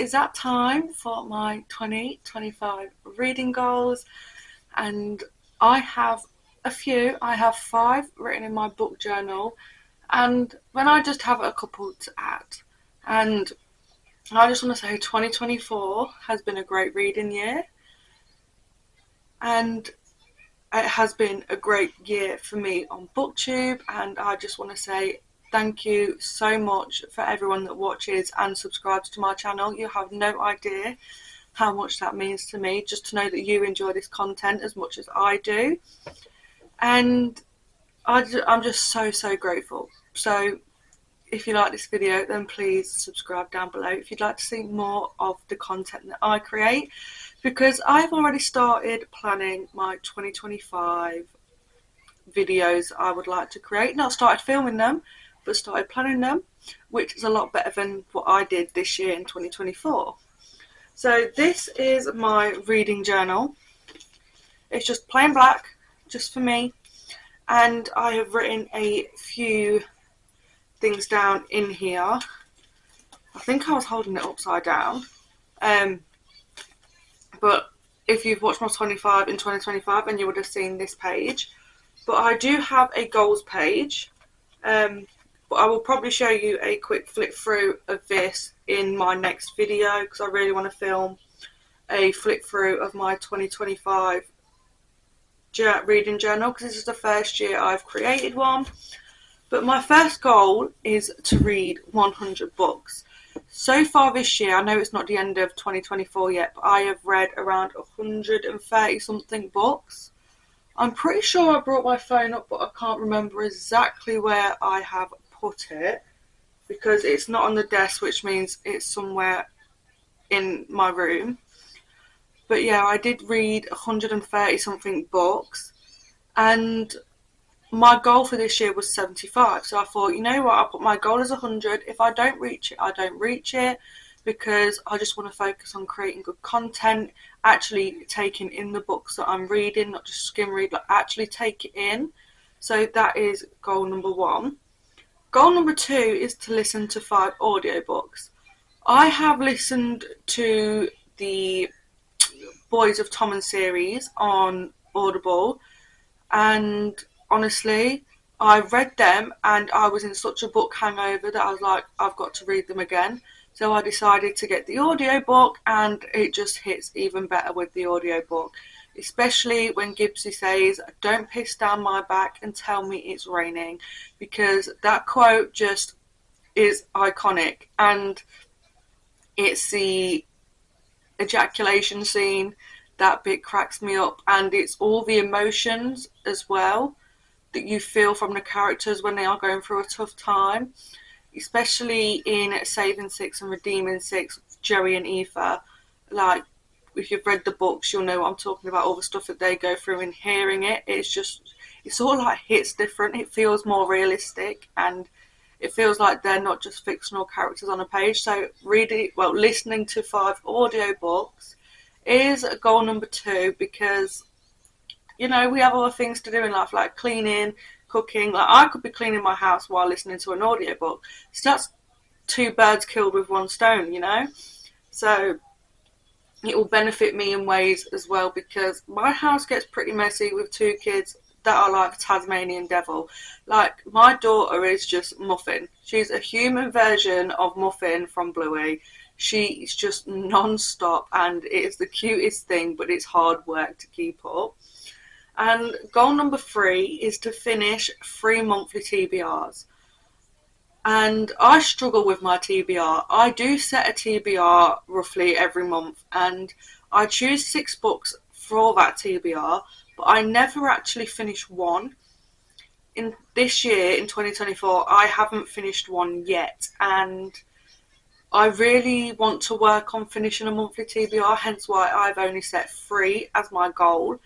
is that time for my 2025 reading goals, and I have I have 5 written in my book journal, and then I just have a couple to add. And I just want to say 2024 has been a great reading year, and it has been a great year for me on BookTube, and I just want to say thank you so much for everyone that watches and subscribes to my channel. You have no idea how much that means to me, just to know that you enjoy this content as much as I do. And I'm just so grateful. So if you like this video, then please subscribe down below if you'd like to see more of the content that I create, because I've already started planning my 2025 videos I would like to create. Not started filming them, but started planning them, which is a lot better than what I did this year in 2024. So this is my reading journal. It's just plain black, just for me, and I have written a few things down in here. I think I was holding it upside down, but if you've watched my 25 in 2025, then you would have seen this page. But I do have a goals page, but I will probably show you a quick flip through of this in my next video, because I really want to film a flip through of my 2025 reading journal, because this is the first year I've created one. But my first goal is to read 100 books. So far this year, I know it's not the end of 2024 yet, but I have read around 130 something books. I'm pretty sure I brought my phone up, but I can't remember exactly where I have put it, because it's not on the desk, which means it's somewhere in my room. But yeah, I did read 130 something books, and my goal for this year was 75. So I thought, you know what, I'll put my goal as 100. If I don't reach it, I don't reach it, because I just want to focus on creating good content, actually taking in the books that I'm reading, not just skim read, like actually take it in. So that is goal number 1. Goal number 2 is to listen to 5 audiobooks. I have listened to the Boys of Tommen series on Audible, and honestly, I read them and I was in such a book hangover that I was like, I've got to read them again. So I decided to get the audiobook, and it just hits even better with the audiobook, especially when Gibbsy says, "Don't piss down my back and tell me it's raining," because that quote just is iconic. And it's the ejaculation scene, that bit cracks me up, and it's all the emotions as well that you feel from the characters when they are going through a tough time, especially in Saving Six and Redeeming Six, Joey and Aoife. Like, if you've read the books, you'll know what I'm talking about, all the stuff that they go through, and hearing it, it's all like hits different. It feels more realistic, and it feels like they're not just fictional characters on a page. So listening to 5 audiobooks is goal number 2, because you know, we have other things to do in life, like cleaning, cooking. Like, I could be cleaning my house while listening to an audiobook. So that's 2 birds killed with 1 stone, you know? So it will benefit me in ways as well, because my house gets pretty messy with 2 kids that are like the Tasmanian devil. Like, my daughter is just Muffin. She's a human version of Muffin from Bluey. She's just non-stop, and it's the cutest thing, but it's hard work to keep up. And goal number 3 is to finish 3 monthly TBRs. And I struggle with my TBR. I do set a TBR roughly every month, and I choose 6 books for that TBR, but I never actually finish one. In this year, in 2024, I haven't finished one yet, and I really want to work on finishing a monthly TBR, hence why I've only set 3 as my goal.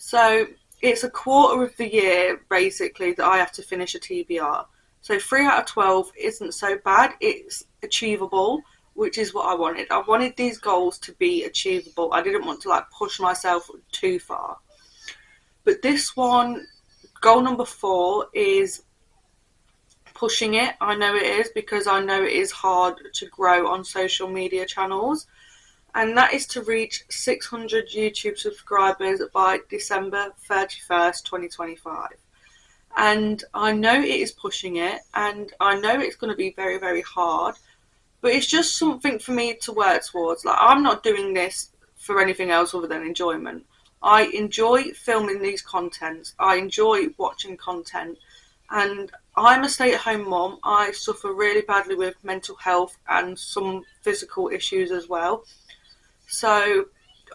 So it's a quarter of the year, basically, that I have to finish a TBR. So 3 out of 12 isn't so bad. It's achievable, which is what I wanted. I wanted these goals to be achievable. I didn't want to like push myself too far. But this one, goal number 4, is pushing it. I know it is, because I know it is hard to grow on social media channels. And that is to reach 600 YouTube subscribers by December 31st, 2025. And I know it is pushing it, and I know it's going to be very, very hard, but it's just something for me to work towards. Like, I'm not doing this for anything else other than enjoyment. I enjoy filming these contents. I enjoy watching content. And I'm a stay-at-home mum. I suffer really badly with mental health and some physical issues as well. So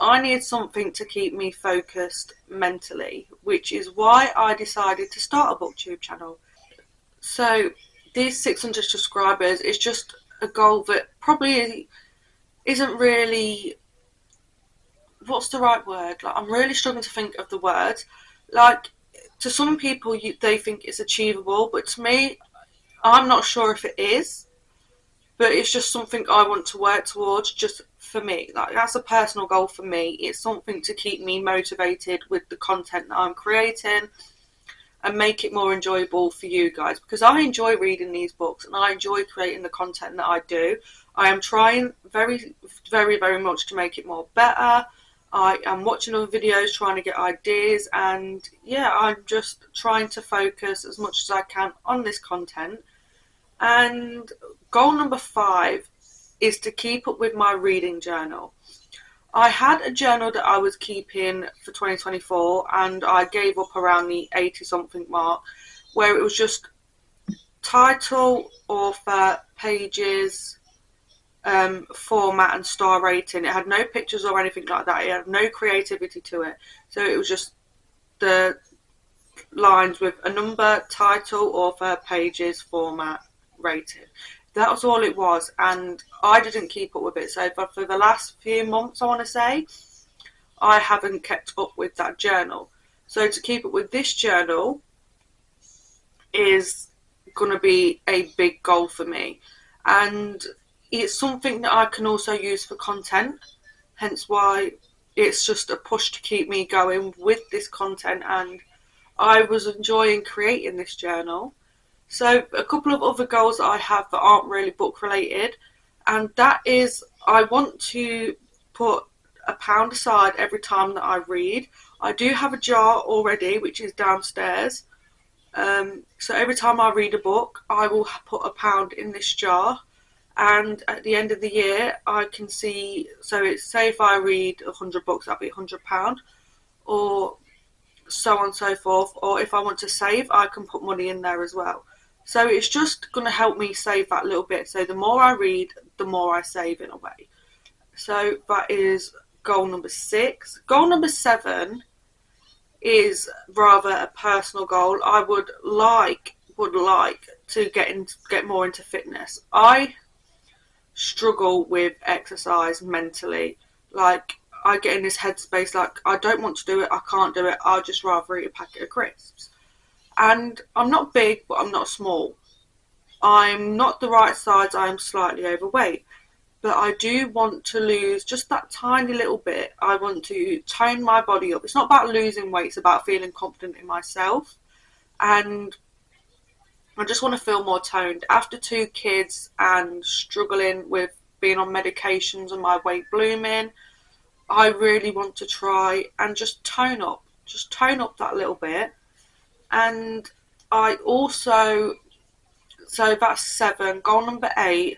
I need something to keep me focused mentally, which is why I decided to start a booktube channel. So these 600 subscribers is just a goal that probably isn't really, what's the right word? Like, I'm really struggling to think of the words. Like, to some people, they think it's achievable, but to me, I'm not sure if it is. But it's just something I want to work towards, just for me. Like, that's a personal goal for me. It's something to keep me motivated with the content that I'm creating and make it more enjoyable for you guys, because I enjoy reading these books and I enjoy creating the content that I do. I am trying very, very, very much to make it more better. I am watching other videos, trying to get ideas, and yeah, I'm just trying to focus as much as I can on this content. And goal number 5 is to keep up with my reading journal. I had a journal that I was keeping for 2024, and I gave up around the 80 something mark, where it was just title, author, pages, format and star rating. It had no pictures or anything like that. It had no creativity to it. So it was just the lines with a number, title, author, pages, format, rated. That was all it was, and I didn't keep up with it. So for the last few months, I want to say, I haven't kept up with that journal. So to keep up with this journal is going to be a big goal for me, and it's something that I can also use for content, hence why it's just a push to keep me going with this content. And I was enjoying creating this journal. So a couple of other goals that I have that aren't really book related, and that is, I want to put £1 aside every time that I read. I do have a jar already, which is downstairs. So every time I read a book, I will put £1 in this jar. And at the end of the year, I can see, so it's, say if I read 100 books, that'll be £100, or so on and so forth. Or if I want to save, I can put money in there as well. So it's just going to help me save that little bit. So the more I read, the more I save in a way. So that is goal number 6. Goal number 7 is rather a personal goal. I would like to get more into fitness. I struggle with exercise mentally. Like, I get in this headspace like, I don't want to do it, I can't do it, I'd just rather eat a packet of crisps. And I'm not big, but I'm not small. I'm not the right size, I'm slightly overweight. But I do want to lose just that tiny little bit. I want to tone my body up. It's not about losing weight, it's about feeling confident in myself. And I just want to feel more toned. After 2 kids and struggling with being on medications and my weight blooming, I really want to try and just tone up that little bit. And I also, so that's 7. Goal number 8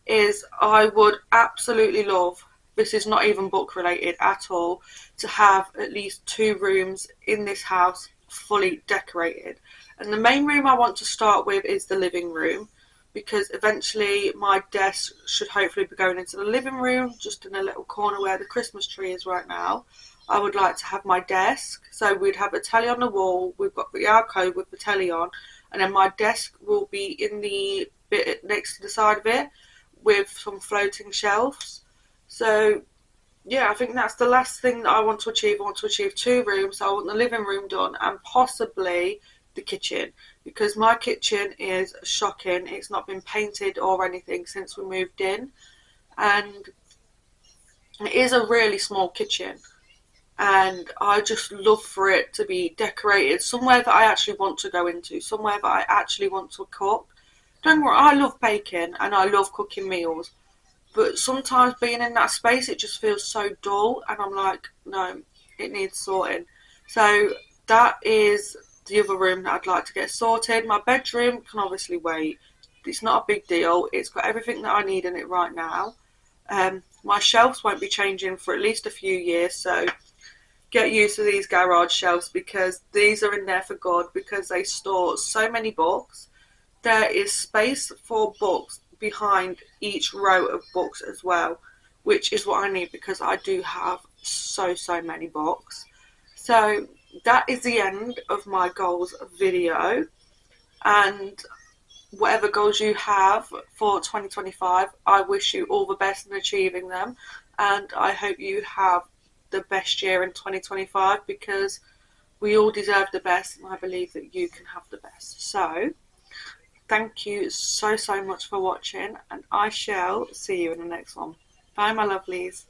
is, I would absolutely love, this is not even book related at all, to have at least 2 rooms in this house fully decorated. And the main room I want to start with is the living room, because eventually my desk should hopefully be going into the living room, just in a little corner where the Christmas tree is right now. I would like to have my desk, so we'd have a telly on the wall, we've got the alcove with the telly on, and then my desk will be in the bit next to the side of it with some floating shelves. So yeah, I think that's the last thing that I want to achieve. I want to achieve 2 rooms. So I want the living room done and possibly the kitchen, because my kitchen is shocking. It's not been painted or anything since we moved in, and it is a really small kitchen, and I just love for it to be decorated somewhere that I actually want to go into, somewhere that I actually want to cook. don't get me wrong, I love baking and I love cooking meals, but sometimes being in that space, it just feels so dull, and I'm like, no, it needs sorting. So that is the other room that I'd like to get sorted. My bedroom can obviously wait. It's not a big deal. It's got everything that I need in it right now. My shelves won't be changing for at least a few years, so get used to these garage shelves because these are in there for good because they store so many books. There is space for books behind each row of books as well, which is what I need because I do have so many books. So that is the end of my goals video, and whatever goals you have for 2025, I wish you all the best in achieving them, and I hope you have the best year in 2025 because we all deserve the best, and I believe that you can have the best. So thank you so much for watching, and I shall see you in the next one. Bye, my lovelies.